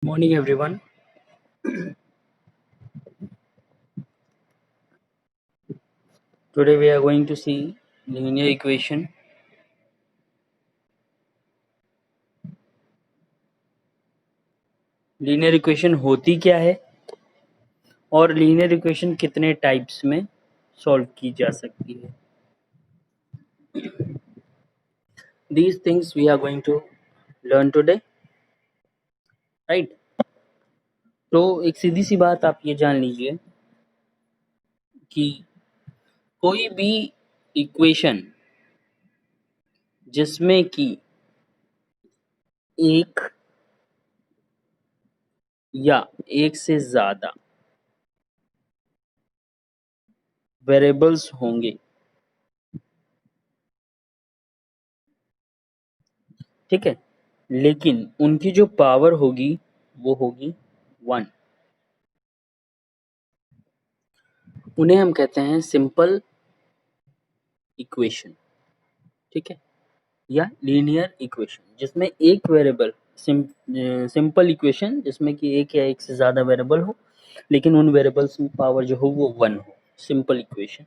Morning everyone. Today we are going to see linear equation. Linear equation होती क्या है और लीनियर इक्वेशन कितने टाइप्स में सॉल्व की जा सकती है. These things we are going to learn today, right? तो एक सीधी सी बात आप ये जान लीजिए कि कोई भी इक्वेशन जिसमें कि एक या एक से ज़्यादा वेरिएबल्स होंगे, ठीक है, लेकिन उनकी जो पावर होगी वो होगी 1. उन्हें हम कहते हैं सिंपल इक्वेशन, ठीक है, या लीनियर इक्वेशन जिसमें एक वेरिएबल. सिंपल इक्वेशन जिसमें कि एक या एक से ज़्यादा वेरिएबल हो लेकिन उन वेरिएबल्स में पावर जो हो वो 1 हो. Simple equation.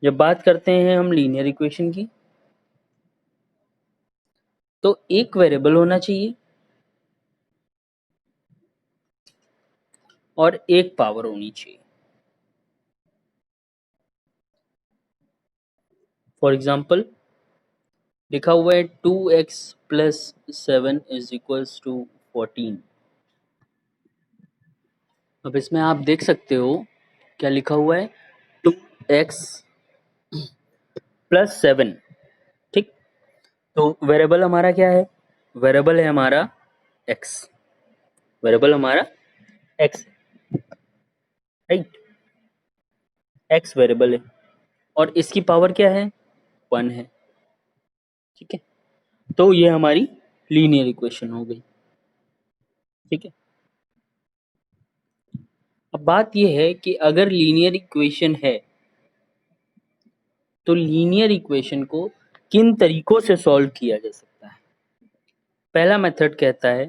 जब बात करते हैं हम लीनियर इक्वेशन की तो एक वेरिएबल होना चाहिए और एक पावर होनी चाहिए. फॉर एग्जाम्पल लिखा हुआ है 2x plus 7 is equals to 14. अब इसमें आप देख सकते हो क्या लिखा हुआ है, 2x प्लस 7, ठीक. तो वेरिएबल हमारा क्या है, वेरिएबल है हमारा x, वेरिएबल हमारा x, राइट, x वेरिएबल है और इसकी पावर क्या है, 1 है, ठीक है. तो ये हमारी लीनियर इक्वेशन हो गई, ठीक है. अब बात ये है कि अगर लीनियर इक्वेशन है तो लीनियर इक्वेशन को किन तरीकों से सॉल्व किया जा सकता है. पहला मेथड कहता है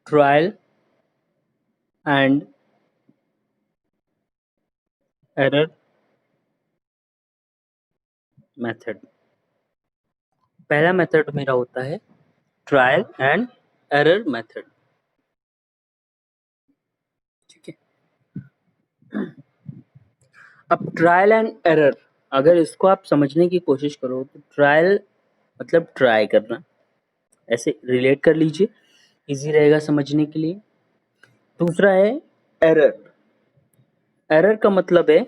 ट्रायल एंड एरर मेथड. पहला मेथड मेरा होता है ट्रायल एंड एरर मेथड, ठीक है. अब ट्रायल एंड एरर, अगर इसको आप समझने की कोशिश करो तो ट्रायल मतलब ट्राई करना, ऐसे रिलेट कर लीजिए, इजी रहेगा समझने के लिए. दूसरा है एरर. एरर का मतलब है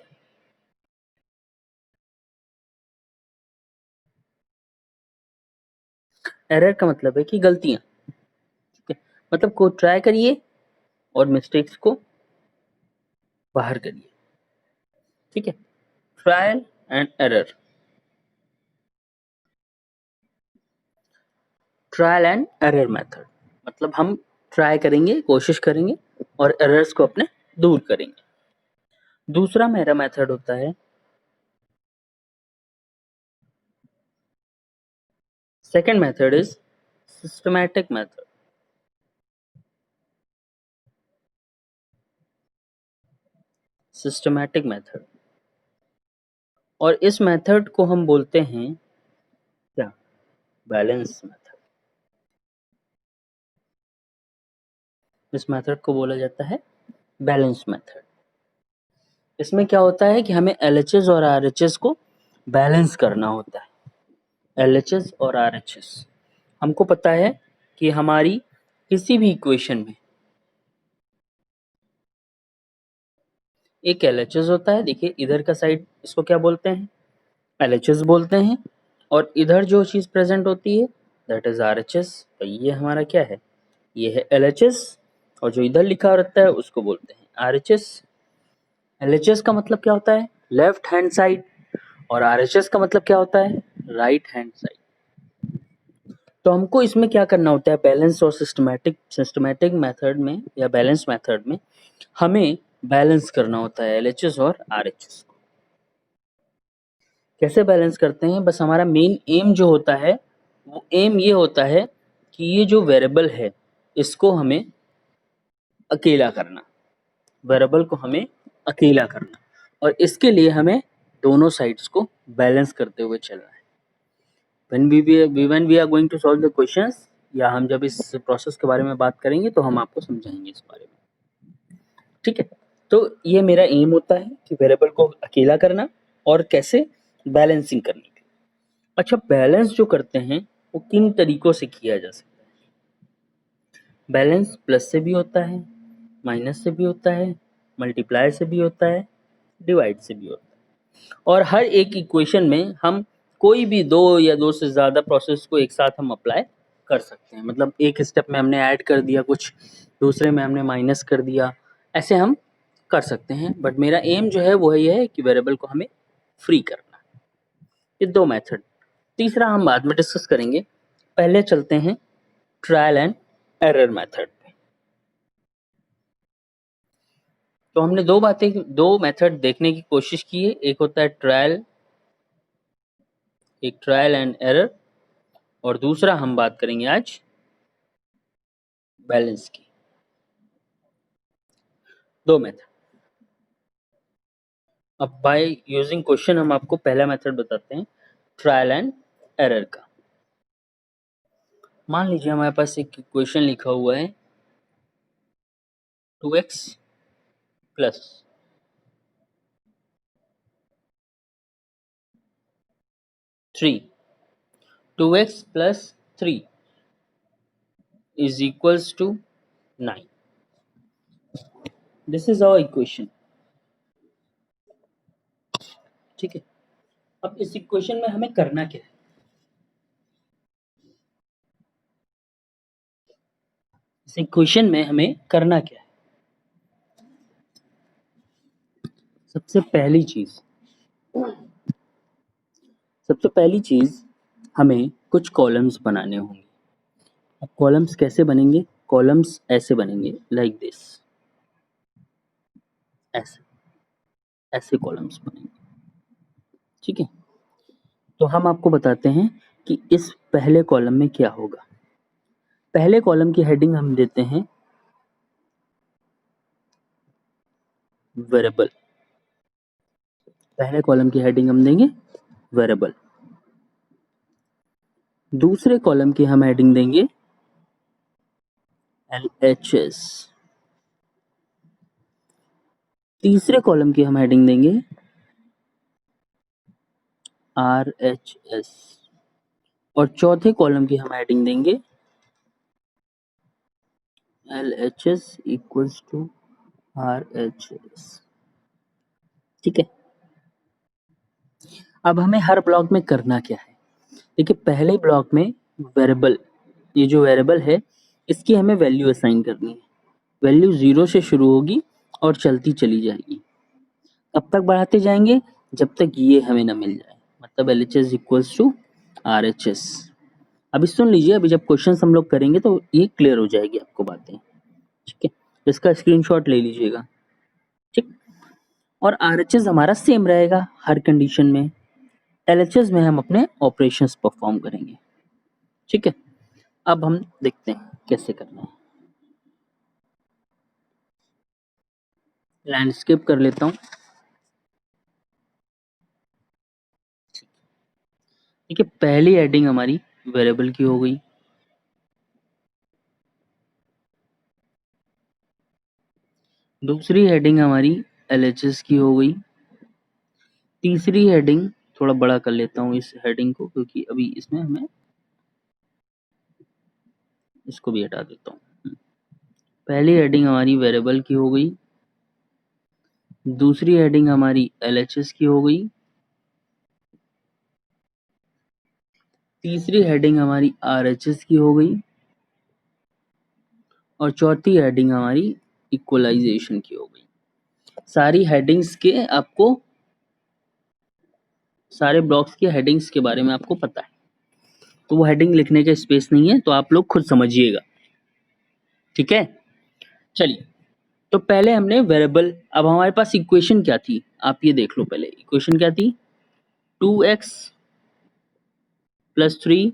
कि गलतियां, ठीक है, मतलब को ट्राई करिए और मिस्टेक्स को बाहर करिए, ठीक है. Trial and error. Trial and error method मतलब हम ट्राई करेंगे, कोशिश करेंगे और एरर्स को अपने दूर करेंगे. दूसरा मेरा मेथड होता है second method is systematic method. Systematic method और इस मेथड को हम बोलते हैं क्या, बैलेंस मेथड. इस मेथड को बोला जाता है बैलेंस मेथड. इसमें क्या होता है कि हमें LHS और RHS को बैलेंस करना होता है. LHS और RHS हमको पता है कि हमारी किसी भी इक्वेशन में एक LHS होता है. देखिए इधर का साइड इसको क्या बोलते हैं, LHS बोलते हैं, और इधर जो चीज़ प्रेजेंट होती है दैट इज RHS. तो ये हमारा क्या है, ये है LHS और जो इधर लिखा रहता है उसको बोलते हैं RHS. LHS का मतलब क्या होता है, लेफ्ट हैंड साइड, और RHS का मतलब क्या होता है, राइट हैंड साइड. तो हमको इसमें क्या करना होता है, बैलेंस और सिस्टमैटिक मेथड में या बैलेंस मेथड में हमें बैलेंस करना होता है LHS और RHS को. कैसे बैलेंस करते हैं, बस हमारा मेन एम जो होता है वो एम ये होता है कि ये जो वेरिएबल है इसको हमें अकेला करना, वेरिएबल को हमें अकेला करना, और इसके लिए हमें दोनों साइड्स को बैलेंस करते हुए चलना है। when we are going to solve the questions, या हम जब इस प्रोसेस के बारे में बात करेंगे तो हम आपको समझाएंगे इस बारे में, ठीक है। तो ये मेरा एम होता है कि वेरिएबल को अकेला करना और कैसे बैलेंसिंग करनी है। अच्छा, बैलेंस जो करते हैं वो किन तरीकों से किया जा सकता है? बैलेंस प्लस से भी होता है, माइनस से भी होता है, मल्टीप्लाई से भी होता है, डिवाइड से भी होता है, और हर एक इक्वेशन में हम कोई भी दो या दो से ज़्यादा प्रोसेस को एक साथ हम अप्लाई कर सकते हैं। मतलब एक स्टेप में हमने ऐड कर दिया कुछ, दूसरे में हमने माइनस कर दिया, ऐसे हम कर सकते हैं। बट मेरा एम जो है वो ये है कि वेरिएबल को हमें फ्री करना। ये दो मेथड, तीसरा हम बाद में डिस्कस करेंगे। पहले चलते हैं ट्रायल एंड एरर मेथड पे। तो हमने दो मेथड देखने की कोशिश की है, एक होता है ट्रायल एंड एरर, और दूसरा हम बात करेंगे आज बैलेंस की। दो मेथड। अब बाय यूजिंग क्वेश्चन हम आपको पहला मेथड बताते हैं, ट्रायल एंड एरर का। मान लीजिए हमारे पास एक इक्वेशन लिखा हुआ है 2x plus 3, 2x plus 3 is equals to 9. This is our equation. ठीक है। अब इस इक्वेशन में हमें करना क्या है? इस इक्वेशन में हमें करना क्या है? सबसे पहली चीज हमें कुछ कॉलम्स बनाने होंगे। अब कॉलम्स कैसे बनेंगे? कॉलम्स ऐसे बनेंगे, लाइक दिस, ऐसे कॉलम्स बनेंगे, ठीक है। तो हम आपको बताते हैं कि इस पहले कॉलम में क्या होगा। पहले कॉलम की हेडिंग हम देते हैं वेरिएबल। पहले कॉलम की हेडिंग हम देंगे वेरिएबल। दूसरे कॉलम की हम हेडिंग देंगे LHS। तीसरे कॉलम की हम हेडिंग देंगे RHS, और चौथे कॉलम की हम हेडिंग देंगे LHS इक्वल्स टू RHS, ठीक है। अब हमें हर ब्लॉक में करना क्या है? देखिए, पहले ब्लॉक में वेरिएबल, ये जो वेरिएबल है इसकी हमें वैल्यू असाइन करनी है। वैल्यू 0 से शुरू होगी और चलती चली जाएगी। कब तक बढ़ाते जाएंगे? जब तक ये हमें ना मिल जाए, मतलब LHS इक्वल्स टू RHS। अभी सुन लीजिए, अभी जब क्वेश्चन हम लोग करेंगे तो ये क्लियर हो जाएगी आपको बातें, ठीक है। इसका स्क्रीनशॉट ले लीजिएगा, ठीक। और RHS हमारा सेम रहेगा हर कंडीशन में। LHS में हम अपने ऑपरेशंस परफॉर्म करेंगे, ठीक है। अब हम देखते हैं कैसे करना है। लैंडस्केप कर लेता हूँ, ठीक है। पहली हेडिंग हमारी वेरिएबल की हो गई, दूसरी हेडिंग हमारी LHS की हो गई, तीसरी हेडिंग, थोड़ा बड़ा कर लेता हूँ इस हेडिंग को क्योंकि अभी इसमें हमें, इसको भी हटा देता हूँ। पहली हेडिंग हमारी वेरिएबल की हो गई, दूसरी हेडिंग हमारी LHS की हो गई, तीसरी हेडिंग हमारी RHS की हो गई, और चौथी हेडिंग हमारी इक्वलाइजेशन की हो गई। सारी हेडिंग्स के आपको, सारे ब्लॉक्स के हेडिंग्स के बारे में आपको पता है, तो वो हेडिंग लिखने का स्पेस नहीं है, तो आप लोग खुद समझिएगा, ठीक है। चलिए, तो पहले हमने वेरिएबल, अब हमारे पास इक्वेशन क्या थी आप ये देख लो। पहले इक्वेशन क्या थी? 2x plus 3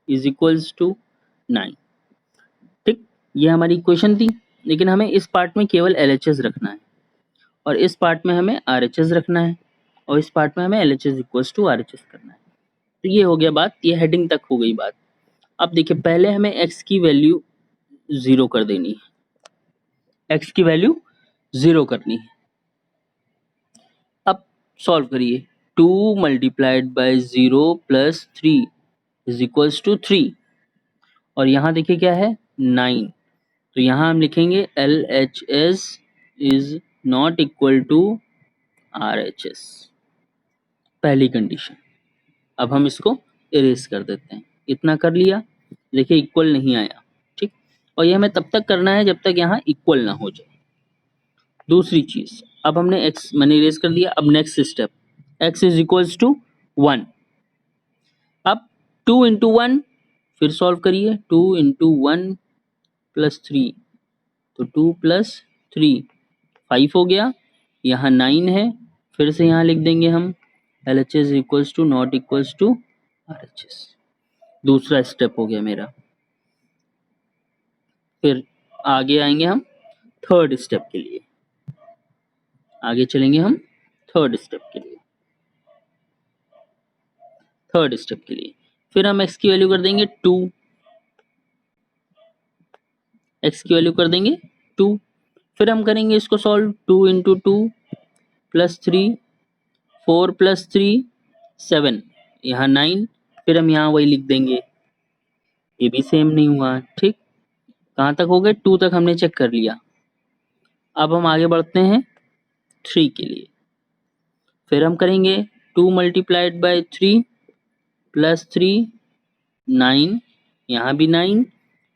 is equals to 9। ये हमारी इक्वेशन थी, लेकिन हमें इस पार्ट में केवल LHS रखना है और इस पार्ट में हमें RHS रखना है और इस पार्ट में हमें LHS इक्वल्स टू RHS करना है। तो ये हो गया बात, ये हेडिंग तक हो गई बात। अब देखिए, पहले हमें x की वैल्यू 0 कर देनी है, x की वैल्यू 0 करनी है। अब सॉल्व करिए, 2 multiplied by 0 plus 3 is equals to 3 और यहाँ देखिए क्या है 9, तो यहाँ हम लिखेंगे LHS is not equal to RHS, पहली कंडीशन। अब हम इसको इरेज कर देते हैं, इतना कर लिया, देखिए इक्वल नहीं आया, ठीक। और ये हमें तब तक करना है जब तक यहाँ इक्वल ना हो जाए। दूसरी चीज, अब हमने x मैंने इरेज कर दिया, अब next step, x is equals to 1। अब 2 इंटू 1 फिर सॉल्व करिए, 2 इंटू 1 प्लस 3, तो 2 प्लस 3 5 हो गया, यहाँ 9 है, फिर से यहाँ लिख देंगे हम LHS equals to not equals to RHS। दूसरा स्टेप हो गया मेरा। फिर आगे आएंगे हम थर्ड स्टेप के लिए, आगे चलेंगे हम थर्ड स्टेप के लिए, थर्ड स्टेप के लिए फिर हम x की वैल्यू कर देंगे 2, x की वैल्यू कर देंगे 2, फिर हम करेंगे इसको सॉल्व, 2 इंटू 2 प्लस 3, 4 प्लस 3 7, यहाँ 9, फिर हम यहाँ वही लिख देंगे, ये भी सेम नहीं हुआ, ठीक। कहाँ तक हो गए, 2 तक हमने चेक कर लिया। अब हम आगे बढ़ते हैं 3 के लिए, फिर हम करेंगे 2 मल्टीप्लाइड बाय 3 प्लस 3 9, यहाँ भी 9,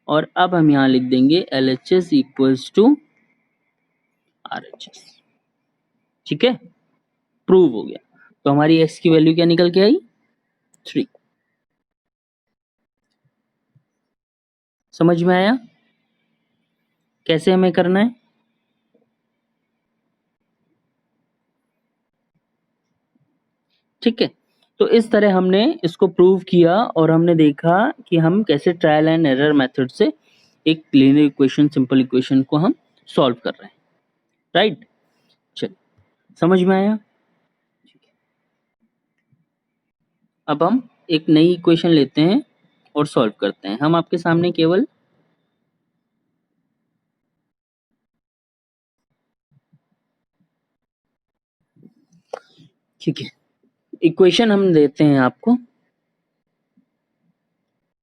और अब हम यहाँ लिख देंगे LHS इक्वल्स टू RHS, ठीक है, प्रूव हो गया। तो हमारी x की वैल्यू क्या निकल के आई, 3। समझ में आया कैसे हमें करना है? ठीक है, तो इस तरह हमने इसको प्रूव किया और हमने देखा कि हम कैसे ट्रायल एंड एरर मेथड से एक लीनियर इक्वेशन, सिंपल इक्वेशन को हम सॉल्व कर रहे हैं, राइट। चलिए, समझ में आया। अब हम एक नई इक्वेशन लेते हैं और सॉल्व करते हैं। हम आपके सामने केवल ठीक है, इक्वेशन हम देते हैं आपको,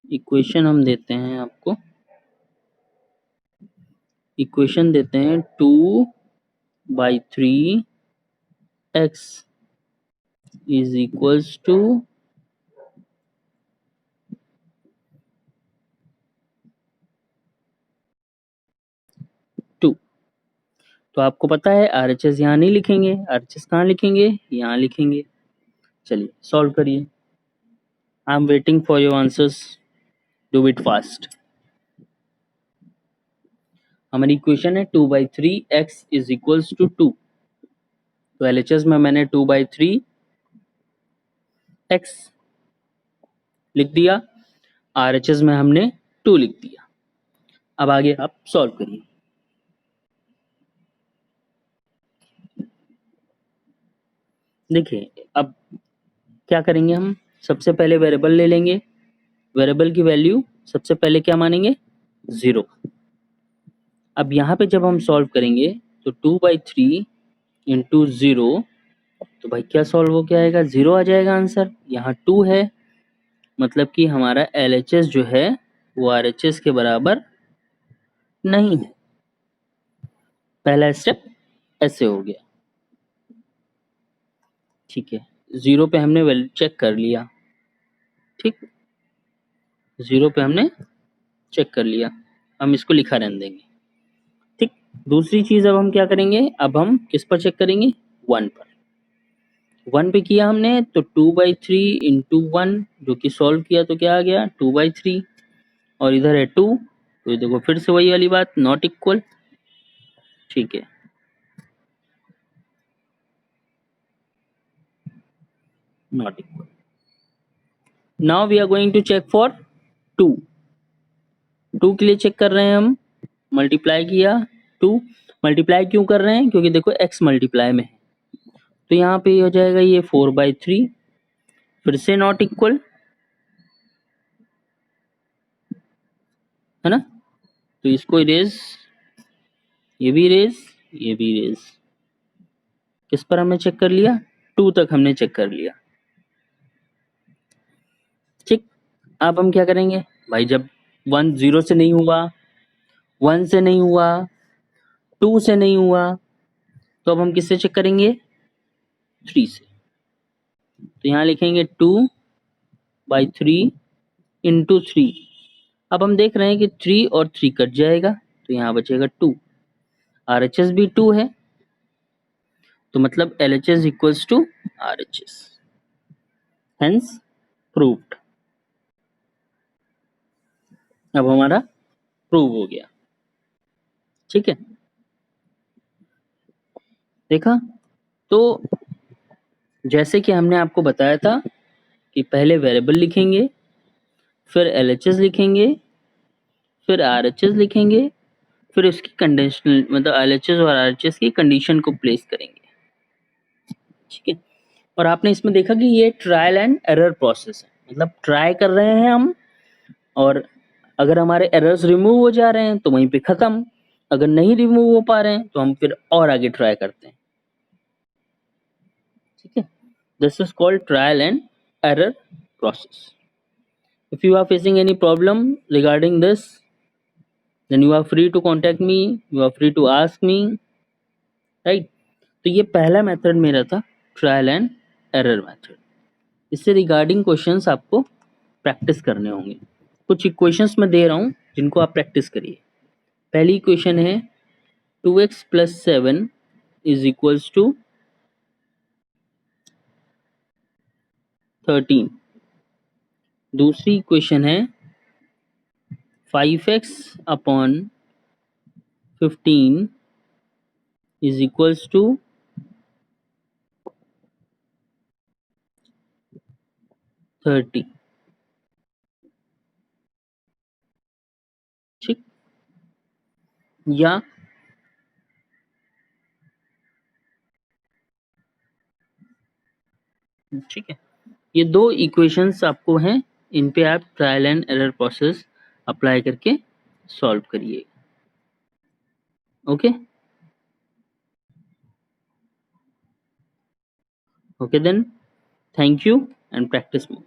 इक्वेशन हम देते हैं आपको, इक्वेशन देते हैं 2/3 x इज इक्वल्स टू 2। तो आपको पता है RHS यहाँ नहीं लिखेंगे, RHS कहाँ लिखेंगे, यहाँ लिखेंगे। चलिए सॉल्व करिए, I am waiting for your answers, do it fast. हमारी इक्वेशन है 2/3 x इज इक्वल्स टू 2, तो LHS में मैंने 2/3 x लिख दिया, RHS में हमने 2 लिख दिया। अब आगे आप सॉल्व करिए। देखिए अब क्या करेंगे, हम सबसे पहले वेरिएबल ले लेंगे, वेरिएबल की वैल्यू सबसे पहले क्या मानेंगे, 0। अब यहाँ पे जब हम सॉल्व करेंगे तो 2/3 इंटू 0, तो भाई क्या सॉल्व हो, क्या आएगा, 0 आ जाएगा आंसर। यहाँ 2 है, मतलब कि हमारा LHS जो है वो RHS के बराबर नहीं है। पहला स्टेप ऐसे हो गया, ठीक है। 0 पे हमने वैल्यू चेक कर लिया, ठीक, 0 पे हमने चेक कर लिया, हम इसको लिखा रहने देंगे, ठीक। दूसरी चीज अब हम क्या करेंगे, अब हम किस पर चेक करेंगे, 1 पर। 1 पे किया हमने तो 2/3 इंटू 1, जो कि सॉल्व किया तो क्या आ गया, 2/3, और इधर है 2, तो ये देखो फिर से वही वाली बात, नॉट इक्वल, ठीक है, not equal. Now we are going to check for 2, 2 के लिए चेक कर रहे हैं हम, मल्टीप्लाई किया 2, मल्टीप्लाई क्यों कर रहे हैं क्योंकि देखो x मल्टीप्लाई में है, तो यहाँ पे हो जाएगा ये 4/3, फिर से नॉट इक्वल, है ना, तो इसको इरेज, ये भी इरेज, ये भी इरेज, किस पर हमने चेक कर लिया, 2 तक हमने चेक कर लिया। ठीक, अब हम क्या करेंगे भाई, जब 1 0 से नहीं हुआ, 1 से नहीं हुआ, 2 से नहीं हुआ, तो अब हम किससे चेक करेंगे, 3 से। तो यहाँ लिखेंगे 2/3 इंटू 3। अब हम देख रहे हैं कि 3 और 3 कट जाएगा, तो यहाँ बचेगा 2। RHS भी 2 है, तो मतलब LHS equals to RHS, hence proved. अब हमारा प्रूव हो गया। ठीक है, देखा, तो जैसे कि हमने आपको बताया था कि पहले वेरिएबल लिखेंगे, फिर LHS लिखेंगे, फिर RHS लिखेंगे, फिर उसकी कंडीशनल मतलब LHS और RHS की कंडीशन को प्लेस करेंगे। ठीक है, और आपने इसमें देखा कि ये ट्रायल एंड एरर प्रोसेस है, मतलब ट्राई कर रहे हैं हम, और अगर हमारे एरर्स रिमूव हो जा रहे हैं तो वहीं पे खत्म, अगर नहीं रिमूव हो पा रहे हैं तो हम फिर और आगे ट्राई करते हैं। ठीक है, this is called trial and error process. If you are facing any problem regarding this, then you are free to contact me, you are free to ask me, right? तो ये पहला मेथड मेरा था, trial and error method. इससे regarding questions आपको practice करने होंगे। कुछ इक्वेशंस मैं दे रहा हूँ जिनको आप प्रैक्टिस करिए। पहली इक्वेशन है 2x + 7 इज इक्वल्स टू 13। दूसरी इक्वेशन है 5x upon 15 is equals to 30। ठीक, या ठीक है, ये दो इक्वेशंस आपको हैं, इन पे आप trial and error process apply करके सॉल्व करिए। Okay, okay then, thank you and practice more.